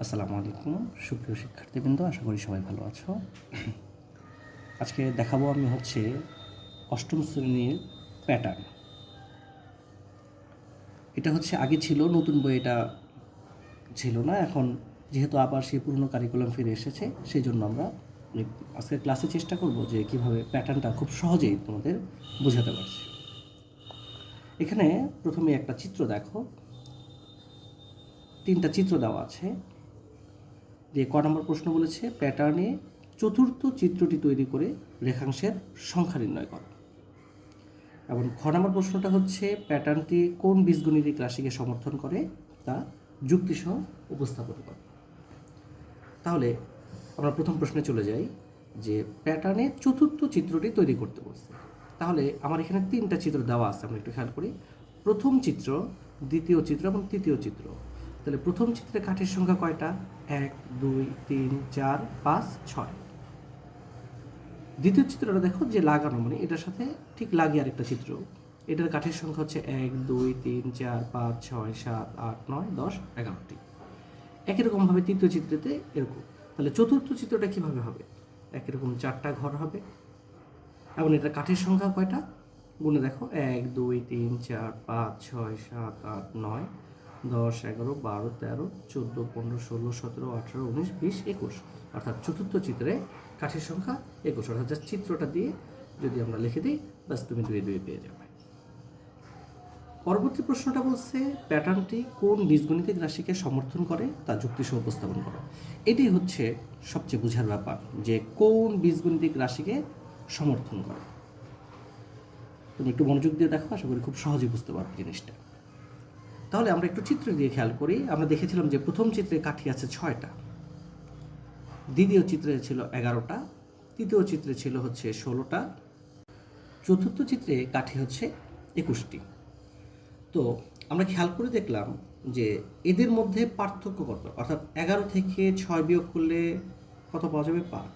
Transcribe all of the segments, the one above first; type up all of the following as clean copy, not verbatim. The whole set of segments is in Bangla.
আসসালামু আলাইকুম সুপ্রিয় শিক্ষার্থীবৃন্দ, আশা করি সবাই ভালো আছো। আজকে দেখাবো আমি হচ্ছে অষ্টম শ্রেণীর প্যাটার্ন। এটা হচ্ছে আগে ছিল, নতুন বই এটা ছিল না। এখন যেহেতু আবার সেই পুরনো কারিকুলাম ফিরে এসেছে, সেই জন্য আমরা আজকের ক্লাসে চেষ্টা করব যে কীভাবে প্যাটার্নটা খুব সহজেই তোমাদের বোঝাতে পারছি। এখানে প্রথমে একটা চিত্র দেখো, 3টা চিত্র দেওয়া আছে। যে ক নম্বর প্রশ্ন বলেছে প্যাটার্নে চতুর্থ চিত্রটি তৈরি করে রেখাংশের সংখ্যা নির্ণয় করো। এবং খ নম্বর প্রশ্নটা হচ্ছে প্যাটার্নটি কোন বীজগণিতিক রাশিকে সমর্থন করে তা যুক্তিসহ উপস্থাপন করো। তাহলে আমরা প্রথম প্রশ্নে চলে যাই যে প্যাটার্নে চতুর্থ চিত্রটি তৈরি করতে বলছে। তাহলে আমার এখানে 3টা চিত্র দেওয়া আছে, আমরা একটু খেয়াল করি। প্রথম চিত্র, দ্বিতীয় চিত্র এবং তৃতীয় চিত্র। তাহলে প্রথম চিত্রে কাঠের সংখ্যা কয়টা? 1 2 3 4 5 6। দ্বিতীয় চিত্রটা দেখো যে লাগানো, মানে এটার সাথে ঠিক লাগিয়ে আরেকটা চিত্র। এটার কাঠের সংখ্যা হচ্ছে 1 2 3 4 5 6 7 8 9 10 11টি। একই রকমভাবে তৃতীয় চিত্রতে এরকম। তাহলে চতুর্থ চিত্রটা কীভাবে হবে? একই রকম 4টা ঘর হবে এবং এটা কাঠের সংখ্যা কয়টা গুণে দেখো 1 2 3 4 5 6 7 8 9 10 11 12 13 14 15 16 17 18 19 20 21। অর্থাৎ চতুর্থ চিত্রে কাঠের সংখ্যা 21। অর্থাৎ জাস্ট চিত্রটা দিয়ে যদি আমরা লিখে দিই, বাস তুমি 2 2 পেয়ে যাবে। পরবর্তী প্রশ্নটা বলছে প্যাটার্নটি কোন বীজগণিতিক রাশিকে সমর্থন করে তা যুক্তিসহ উপস্থাপন করো। এটাই হচ্ছে সবচেয়ে বোঝার ব্যাপার, যে কোন বীজগণিতিক রাশিকে সমর্থন করে। তুমি একটু মনোযোগ দিয়ে দেখো, আশা করি খুব সহজে বুঝতে পারবে জিনিসটা। তাহলে আমরা একটু চিত্র দিয়ে খেয়াল করি। আমরা দেখেছিলাম যে প্রথম চিত্রে কাঠি আছে 6টা, দ্বিতীয় চিত্রে ছিল 11টা, তৃতীয় চিত্রে ছিল হচ্ছে 16টা, চতুর্থ চিত্রে কাঠি হচ্ছে 21টি। তো আমরা খেয়াল করে দেখলাম যে এদের মধ্যে পার্থক্য কত, অর্থাৎ 11 থেকে 6 বিয়োগ করলে কত পাওয়া যাবে? 5।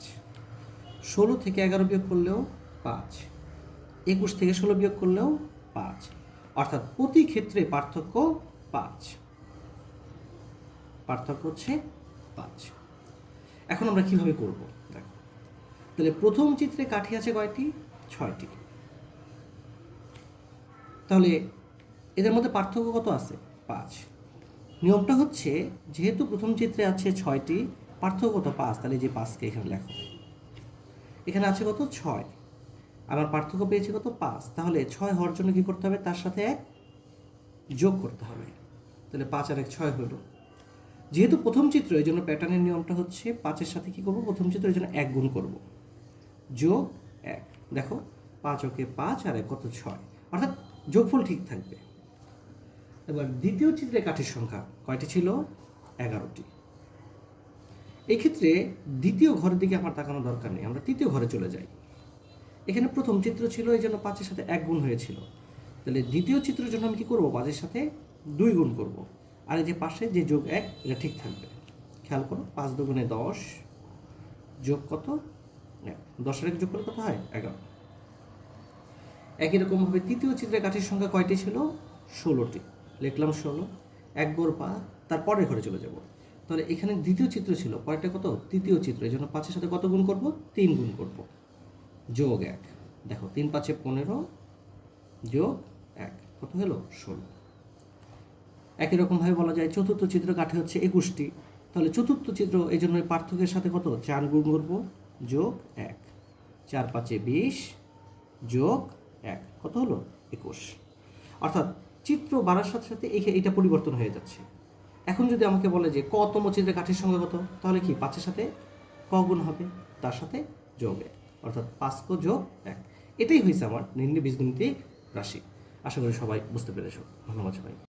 16 থেকে 11 বিয়োগ করলেও 5। 21 থেকে 16 বিয়োগ করলেও 5। অর্থাৎ প্রতি ক্ষেত্রে পার্থক্য 5। পার্থক্য হচ্ছে 5। এখন আমরা কিভাবে করব দেখো। তাহলে প্রথম চিত্রে কাঠি আছে কয়টি? 6টি। তাহলে এদের মধ্যে পার্থক্য কত আছে? 5। নিয়মটা হচ্ছে যেহেতু প্রথম চিত্রে আছে 6টি, পার্থক্য কত? 5। তাহলে যে 5কে এখানে লেখো। এখানে আছে কত? 6। আমার পার্থক্য পেয়েছি কত? 5। তাহলে 6 হওয়ার জন্য কি করতে হবে? তার সাথে 1 যোগ করতে হবে। তাহলে 5 আর 1 6 হলো। যেহেতু প্রথম চিত্র, এই জন্য প্যাটার্নের নিয়মটা হচ্ছে 5-এর সাথে কি করব? প্রথম চিত্র, এই জন্য 1 গুণ করব, যোগ 1। দেখো 5 ওকে 5 আর 1 কত? 6। অর্থাৎ যোগফল ঠিক থাকবে। এবার দ্বিতীয় চিত্রে কাঠির সংখ্যা কয়টি ছিল? 11টি। এক্ষেত্রে দ্বিতীয় ঘরের দিকে আমার তাকানো দরকার নেই, আমরা তৃতীয় ঘরে চলে যাই। এখানে প্রথম চিত্র ছিল, এই জন্য 5-এর সাথে 1 গুণ হয়েছিল। তাহলে দ্বিতীয় চিত্রের জন্য আমি কি করব? 5-এর সাথে 2 গুণ করব। আর এই যে পাশে যে যোগ 1, এটা ঠিক থাকবে। খেয়াল করো, 5 2 10 যোগ কত? 1। 10 এর যোগ করলে কত হয়? 11। একই রকমভাবে তৃতীয় চিত্রে কাঠির সংখ্যা কয়টি ছিল? 16টি। লিখলাম 16। 1 গড় পা, তারপরের ঘরে চলে যাব। তাহলে এখানে দ্বিতীয় চিত্র ছিল, পরেরটা কত? তৃতীয় চিত্র। এই জন্য 5-এর সাথে কত গুণ করব? 3 গুণ করব, যোগ 1। দেখো 3 5 15 যোগ 1 কত হলো? 16। একই রকমভাবে বলা যায় চতুর্থ চিত্র কাঠে হচ্ছে 21টি। তাহলে চতুর্থ চিত্র, এই জন্য পার্থক্যের সাথে কত? 4 গুণ করব, যোগ 1। 4 5 20 যোগ 1 কত হলো? 21। অর্থাৎ চিত্র বাড়ার সাথে সাথে এইটা পরিবর্তন হয়ে যাচ্ছে। এখন যদি আমাকে বলে যে কতম চিত্রে কাঠির সংখ্যা কত, তাহলে কি 5-এর সাথে ক গুণ হবে, তার সাথে যোগ 1, অর্থাৎ 5 ক যোগ 1। এটাই হয়েছে আমার নির্ণয় বীজগণিতিক রাশি। আশা করি সবাই বুঝতে পেরেছো। ধন্যবাদ সবাই।